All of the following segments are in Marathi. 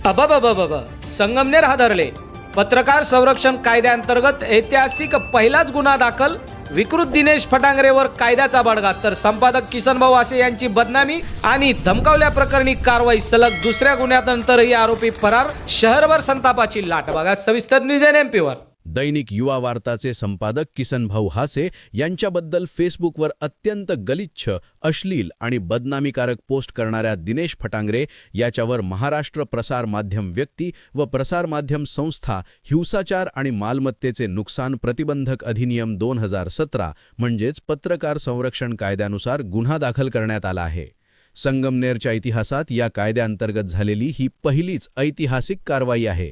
अबाबाबाबा संगमनेर हादरले. पत्रकार संरक्षण कायद्याअंतर्गत ऐतिहासिक पहिलाच गुन्हा दाखल. विकृत दिनेश फटांगरेवर कायद्याचा बडगा. तर संपादक किसनभाऊ हासे यांची बदनामी आणि धमकावल्याप्रकरणी कारवाई. सलग दुसऱ्या गुन्ह्यानंतरही आरोपी फरार. शहरभर संतापाची लाट. बघा सविस्तर न्यूज एमपीवर. दैनिक युवा वार्ताचे संपादक किसनभाऊ हासे यांच्याबद्दल फेसबुकवर अत्यंत गलिच्छ, अश्लील आणि बदनामीकारक पोस्ट करणाऱ्या दिनेश फटांगरे याच्यावर महाराष्ट्र प्रसार माध्यम व्यक्ती व प्रसार माध्यम संस्था हिंसाचार आणि मालमत्तेचे नुकसान प्रतिबंधक अधिनियम 2017 म्हणजेच पत्रकार संरक्षण कायद्यानुसार गुन्हा दाखल करण्यात आला आहे. संगमनेरच्या इतिहासात या कायद्याअंतर्गत झालेली ही पहिलीच ऐतिहासिक कारवाई आहे.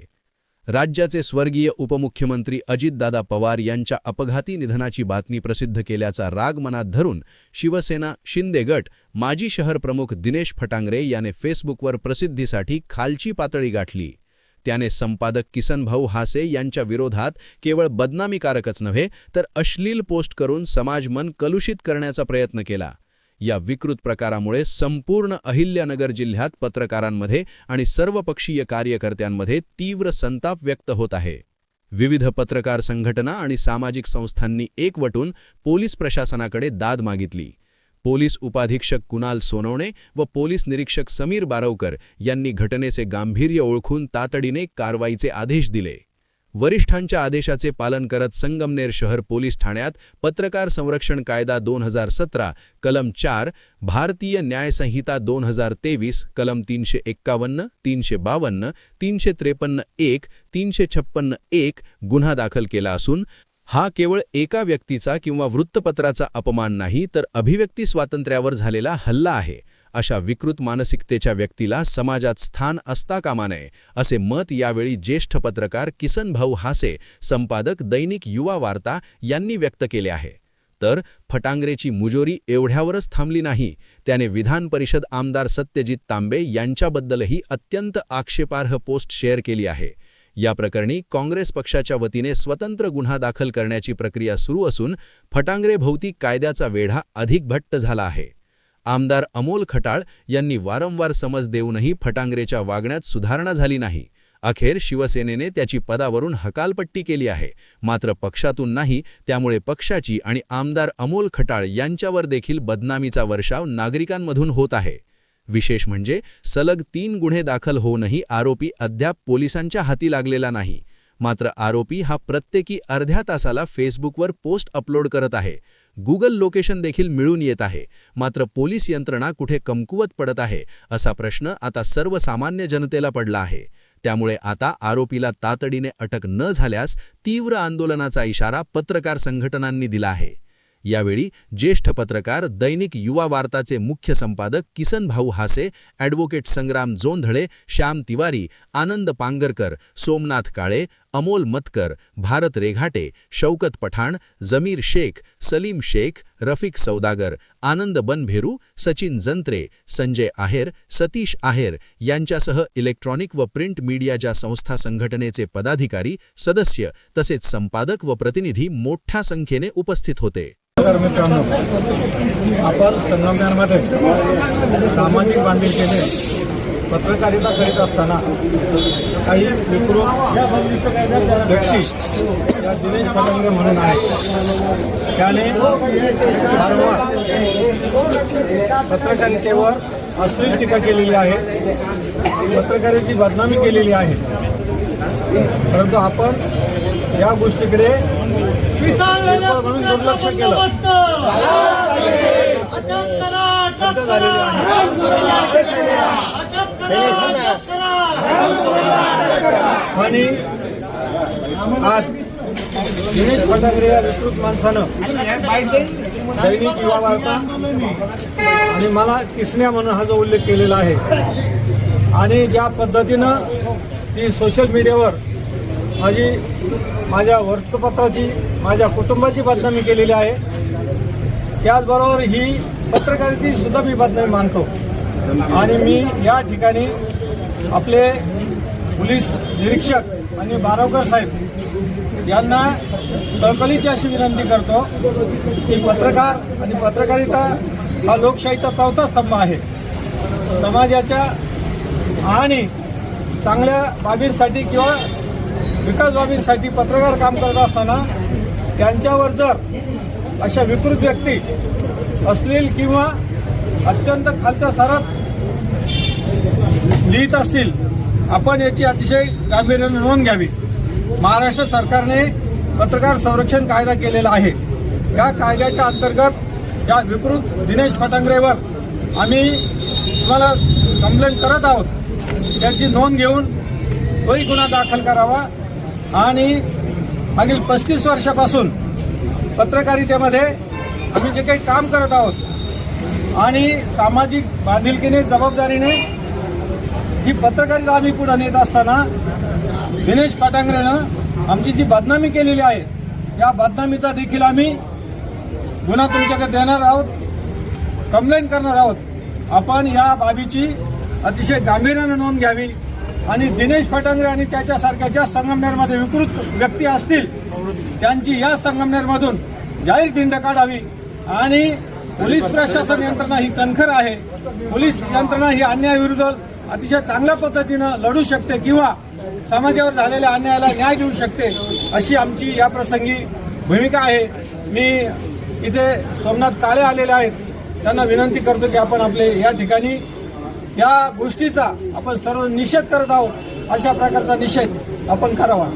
राज्याचे स्वर्गीय उपमुख्यमंत्री अजितदादा पवार यांच्या अपघाती निधनाची बातमी प्रसिद्ध केल्याचा राग मनात धरून शिवसेना शिंदे गट माजी शहर प्रमुख दिनेश फटांगरे याने फेसबुकवर प्रसिद्धीसाठी खालची पातळी गाठली. त्याने संपादक किसनभाऊ हासे यांच्या विरोधात केवळ बदनामीकारकच नव्हे तर अश्लील पोस्ट करून समाजमन कलुषित करण्याचा प्रयत्न केला. या विकृत प्रकारामुळे संपूर्ण अहिल्यानगर जिल्ह्यात पत्रकारांमध्ये आणि सर्वपक्षीय कार्यकर्त्यांमध्ये तीव्र संताप व्यक्त होत आहे. विविध पत्रकार संघटना आणि सामाजिक संस्थांनी एकवटून पोलीस प्रशासनाकडे दाद मागितली. पोलीस उपाधीक्षक कुणाल सोनवणे व पोलीस निरीक्षक समीर बारवकर यांनी घटनेचे गांभीर्य ओळखून तातडीने कारवाईचे आदेश दिले. वरिष्ठांच्या आदेशाचे पालन करत संगमनेर शहर पोलीस ठाण्यात पत्रकार संरक्षण कायदा 2017 कलम 4, भारतीय न्याय संहिता 2023 कलम 351, 352, 353(1), 356(1) गुन्हा दाखल केला असून हा केवळ एका व्यक्तीचा किंवा वृत्तपत्राचा अपमान नाही तर अभिव्यक्ती स्वातंत्र्यावर झालेला हल्ला आहे. अशा विकृत मानसिकतेच्या व्यक्तीला समाजात स्थान असता कामा नये असे मत यावेळी ज्येष्ठ पत्रकार किसनभाऊ हासे संपादक दैनिक युवा वार्ता यांनी व्यक्त केले आहे. तर फटांगरेची मुजोरी एवढ्यावरच थांबली नाही. त्याने विधान परिषद आमदार सत्यजित तांबे यांच्याबद्दलही अत्यंत आक्षेपार्ह पोस्ट शेअर केली आहे. या प्रकरणी काँग्रेस पक्षाच्या वतीने स्वतंत्र गुन्हा दाखल करण्याची प्रक्रिया सुरू असून फटांगरे भोवती कायद्याचा वेढा अधिक घट्ट झाला आहे. आमदार अमोल खटाळ यांनी वारंवार समज देऊनही फटांगरेच्या वागण्यात सुधारणा झाली नाही. अखेर शिवसेनेने त्याची पदावरून हकालपट्टी केली आहे. मात्र पक्षातून नाही, त्यामुळे पक्षाची आणि आमदार अमोल खटाळ यांच्यावर देखील बदनामीचा वर्षाव नागरिकांमधून होत आहे. विशेष म्हणजे सलग 3 गुन्हे दाखल होऊनही आरोपी अद्याप पोलिसांच्या हाती लागलेला नाही. मात्र आरोपी हा प्रत्येकी अर्ध्या तासाला फेसबुकवर पोस्ट अपलोड करत आहे. गुगल लोकेशन देखील मिळून येत आहे. मात्र पोलीस यंत्रणा कुठे कमकुवत पडत आहे असा प्रश्न आता सर्वसामान्य जनतेला पडला आहे. त्यामुळे आता आरोपीला तातडीने अटक न झाल्यास तीव्र आंदोलनाचा इशारा पत्रकार संघटनांनी दिला आहे. यावेळी ज्येष्ठ पत्रकार दैनिक युवा वार्ताचे मुख्य संपादक किसनभाऊ हासे, ॲडव्होकेट संग्राम जोंधळे, श्याम तिवारी, आनंद पांगरकर, सोमनाथ काळे, अमोल मतकर, भारत रेघाटे, शौकत पठाण, जमीर शेख, सलीम शेख, रफिक सौदागर, आनंद बनभेरू, सचिन जंत्रे, संजय आहेर, सतीश आहेर यांच्यासह इलेक्ट्रॉनिक व प्रिंट मीडियाच्या संस्था संघटनेचे पदाधिकारी, सदस्य तसेच संपादक व प्रतिनिधी मोठ्या संख्येने उपस्थित होते. मित्रांनो, आपण संगमनेरमध्ये सामाजिक बांधिलकीने पत्रकारिता करीत असताना काही विकृत व्यक्ती या दिनेश फटांगरे म्हणून आहेत. त्याने वारंवार पत्रकारितेवर अश्लील टीका केलेली आहे, पत्रकारितेची बदनामी केलेली आहे. परंतु आपण या गोष्टीकडे म्हणून दुर्लक्ष केलं. आणि आज दिनेश फटांगरे या विकृत माणसानं दैनिक युवा वार्ता आणि मला किसन्या म्हणून हा जो उल्लेख केलेला आहे आणि ज्या पद्धतीनं ती सोशल मीडियावर माझ्या वृत्तपत्राची, माझ्या कुटुंबाची बदनामी केलेली आहे. त्याचबरोबर ही पत्रकारितेची सुद्धा मी बदनामी मानतो. आणि मी या ठिकाणी आपले पोलीस निरीक्षक आणि बारवकर साहेब यांना कळकळीची अशी विनंती करतो की पत्रकार आणि पत्रकारिता हा लोकशाहीचा चौथा स्तंभ आहे. समाजाच्या आणि चांगल्या बाबींसाठी किंवा विकास बाबींसाठी पत्रकार काम करत असताना त्यांच्यावर जर अशा विकृत व्यक्ती अश्लील किंवा अत्यंत खालच्या स्तरात लिहित असतील, आपण याची अतिशय गांभीर्याने नोंद घ्यावी. महाराष्ट्र सरकारने पत्रकार संरक्षण कायदा केलेला आहे. या कायद्याच्या अंतर्गत या विकृत दिनेश फटांगरेवर आम्ही तुम्हाला कंप्लेंट करत आहोत. त्याची नोंद घेऊन तोही गुन्हा दाखल करावा आणि मागील 35 वर्षापासून पत्रकारितेमध्ये आम्ही जे काही काम करत आहोत आणि सामाजिक बांधिलकीने जबाबदारीने ही पत्रकारिता आम्ही पुढे नेत असताना दिनेश फटांगरेनं आमची जी बदनामी केलेली आहे, या बदनामीचा देखील आम्ही गुन्हा तुमच्याकडे देणार आहोत, कंप्लेंट करणार आहोत. आपण या बाबीची अतिशय गांभीर्याने नोंद घ्यावी आणि दिनेश फटांगरे आणि त्याच्यासारख्या ज्या संगमनेरमध्ये विकृत व्यक्ती असतील त्यांची या संगमनेरमधून जाहीर दिंड काढावी. आणि पोलीस प्रशासन यंत्रणा ही कणखर आहे. पोलीस यंत्रणा ही अन्यायाविरुद्ध अतिशय चांगल्या पद्धतीनं लढू शकते किंवा समाजावर झालेल्या अन्यायाला न्याय देऊ शकते, अशी आमची या प्रसंगी भूमिका आहे. मी इथे सोमनाथ काळे आलेले आहेत, त्यांना विनंती करतो की आपण आपले या ठिकाणी या गोष्टीचा आपण सर्व निषेध करत आहोत. अशा प्रकारचा निषेध आपण करावा.